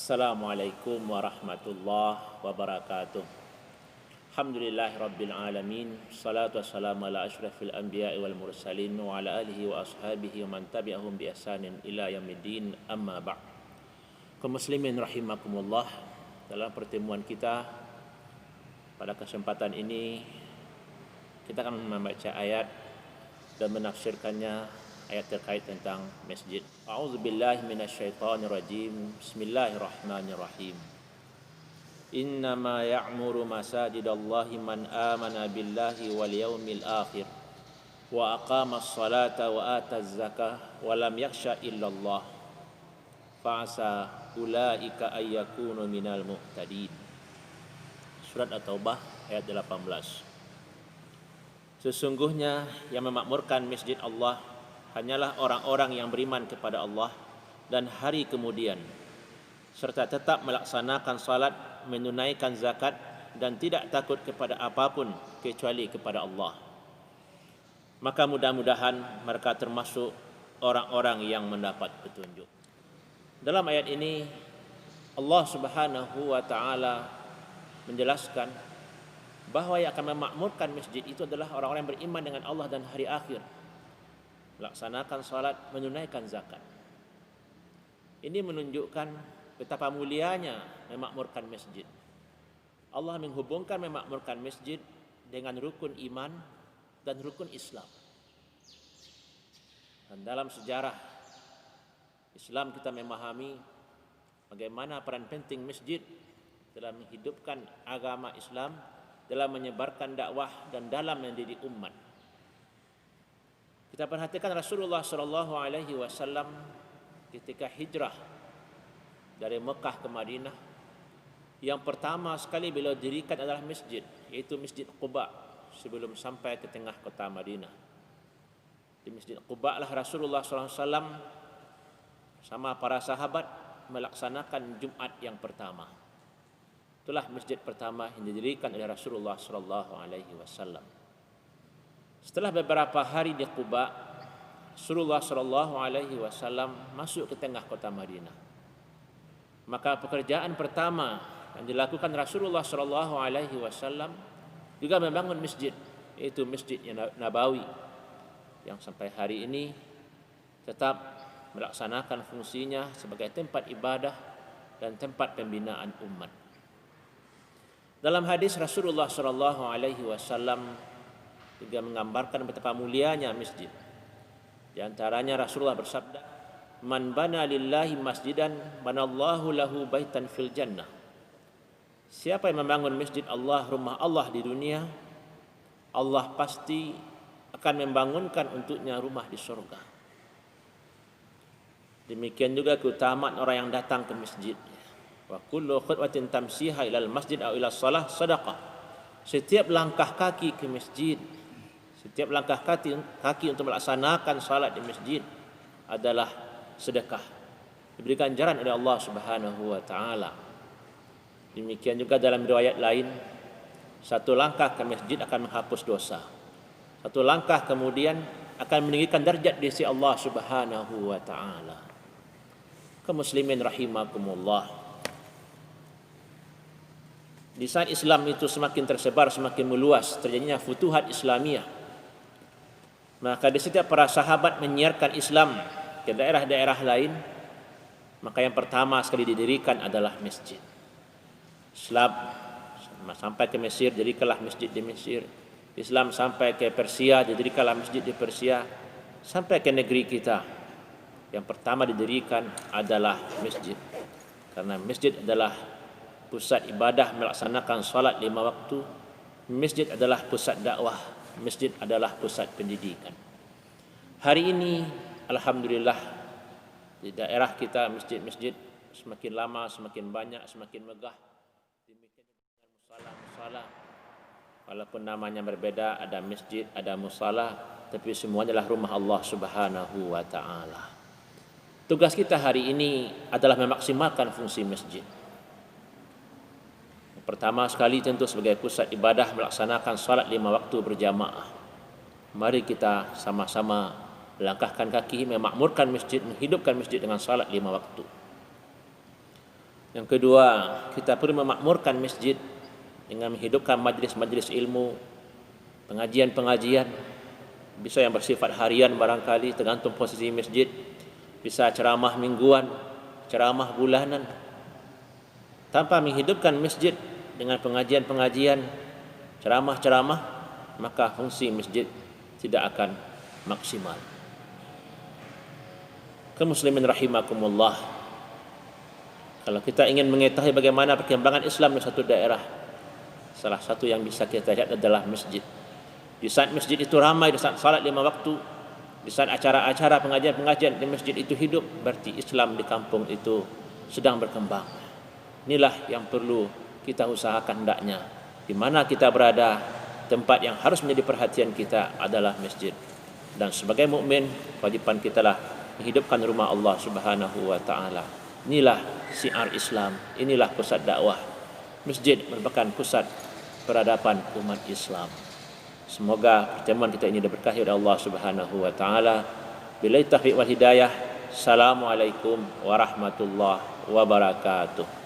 Assalamualaikum warahmatullahi wabarakatuh. Alhamdulillahirabbil alamin. Salatu wassalamu ala asyrafil anbiya'i wal mursalin wa ala alihi wa ashabihi wa man tabi'ahum bi ihsanin ila yaumiddin. Amma ba'd. Kaum muslimin rahimakumullah, dalam pertemuan kita pada kesempatan ini kita akan membaca ayat dan menafsirkannya, ayat terkait tentang masjid. A'udzubillahi minasyaitonirrajim. Bismillahirrahmanirrahim. Innama ya'muru masajidallahi man amana billahi wal yaumil akhir wa aqamas salata wa ataz zakah wa lam yakhsha illallah fa'asa ulaika ayyakunu minal muhtadin. Surat At-Taubah ayat 18. Sesungguhnya yang memakmurkan masjid Allah hanyalah orang-orang yang beriman kepada Allah dan hari kemudian, serta tetap melaksanakan salat, menunaikan zakat, dan tidak takut kepada apapun kecuali kepada Allah. Maka mudah-mudahan mereka termasuk orang-orang yang mendapat petunjuk. Dalam ayat ini Allah Subhanahu wa taala menjelaskan bahwa yang akan memakmurkan masjid itu adalah orang-orang yang beriman dengan Allah dan hari akhir, melaksanakan salat, menunaikan zakat. Ini menunjukkan betapa mulianya memakmurkan masjid. Allah menghubungkan memakmurkan masjid dengan rukun iman dan rukun Islam. Dan dalam sejarah Islam kita memahami bagaimana peran penting masjid dalam menghidupkan agama Islam, dalam menyebarkan dakwah dan dalam mendidik umat. Kita perhatikan Rasulullah sallallahu alaihi wasallam ketika hijrah dari Mekah ke Madinah, yang pertama sekali beliau dirikan adalah masjid, yaitu Masjid Quba, sebelum sampai ke tengah kota Madinah. Di Masjid Quba lah Rasulullah sallallahu alaihi wasallam sama para sahabat melaksanakan Jumat yang pertama. Itulah masjid pertama yang didirikan oleh Rasulullah sallallahu alaihi wasallam. Setelah beberapa hari di Quba, Rasulullah sallallahu alaihi wasallam masuk ke tengah kota Madinah. Maka pekerjaan pertama yang dilakukan Rasulullah sallallahu alaihi wasallam juga membangun masjid, yaitu Masjid Nabawi, yang sampai hari ini tetap melaksanakan fungsinya sebagai tempat ibadah dan tempat pembinaan umat. Dalam hadis Rasulullah sallallahu alaihi wasallam juga menggambarkan betapa mulianya masjid. Di antaranya Rasulullah bersabda, "Man bana lillahi masjidan, banallahu lahu baitan fil jannah." Siapa yang membangun masjid Allah, rumah Allah di dunia, Allah pasti akan membangunkan untuknya rumah di surga. Demikian juga keutamaan orang yang datang ke masjid. Wa kullu khutwatin tamsiha ilal masjid aw ila shalah sadaqah. Setiap langkah kaki ke masjid, setiap langkah kaki untuk melaksanakan salat di masjid adalah sedekah, diberikan ganjaran oleh Allah Subhanahu wa taala. Demikian juga dalam riwayat lain, satu langkah ke masjid akan menghapus dosa. Satu langkah kemudian akan meninggikan derajat di sisi Allah Subhanahu wa taala. Kaum muslimin rahimakumullah. Di saat Islam itu semakin tersebar, semakin meluas, terjadinya futuhat Islamiyah, maka di setiap para sahabat menyiarkan Islam ke daerah-daerah lain, maka yang pertama sekali didirikan adalah masjid. Islam sampai ke Mesir, didirikanlah masjid di Mesir. Islam sampai ke Persia, didirikanlah masjid di Persia. Sampai ke negeri kita, yang pertama didirikan adalah masjid. Karena masjid adalah pusat ibadah, melaksanakan salat 5 waktu. Masjid adalah pusat dakwah. Masjid adalah pusat pendidikan. Hari ini alhamdulillah di daerah kita masjid-masjid semakin lama semakin banyak, semakin megah. Demikian dengan musala-musala. Walaupun namanya berbeda, ada masjid, ada musala, tapi semuanya adalah rumah Allah Subhanahu wa taala. Tugas kita hari ini adalah memaksimalkan fungsi masjid. Pertama sekali tentu sebagai pusat ibadah, melaksanakan salat 5 waktu berjamaah. Mari kita sama-sama melangkahkan kaki, memakmurkan masjid, menghidupkan masjid dengan salat 5 waktu. Yang kedua, kita perlu memakmurkan masjid dengan menghidupkan majlis-majlis ilmu, pengajian-pengajian, bisa yang bersifat harian barangkali tergantung posisi masjid, bisa ceramah mingguan, ceramah bulanan. Tanpa menghidupkan masjid dengan pengajian-pengajian, ceramah-ceramah, maka fungsi masjid tidak akan maksimal. Kaum muslimin rahimakumullah, kalau kita ingin mengetahui bagaimana perkembangan Islam di satu daerah, salah satu yang bisa kita lihat adalah masjid. Di saat masjid itu ramai, di saat salat 5 waktu, di saat acara-acara pengajian-pengajian di masjid itu hidup, berarti Islam di kampung itu sedang berkembang. Inilah yang perlu kita usahakan hendaknya. Di mana kita berada, tempat yang harus menjadi perhatian kita adalah masjid. Dan sebagai mukmin, kewajiban kita lah menghidupkan rumah Allah Subhanahu wa taala. Inilah syiar Islam, inilah pusat dakwah. Masjid merupakan pusat peradaban umat Islam. Semoga pertemuan kita ini diberkahi oleh Allah Subhanahu wa taala. Billahi taufiq wal hidayah. Assalamualaikum warahmatullahi wabarakatuh.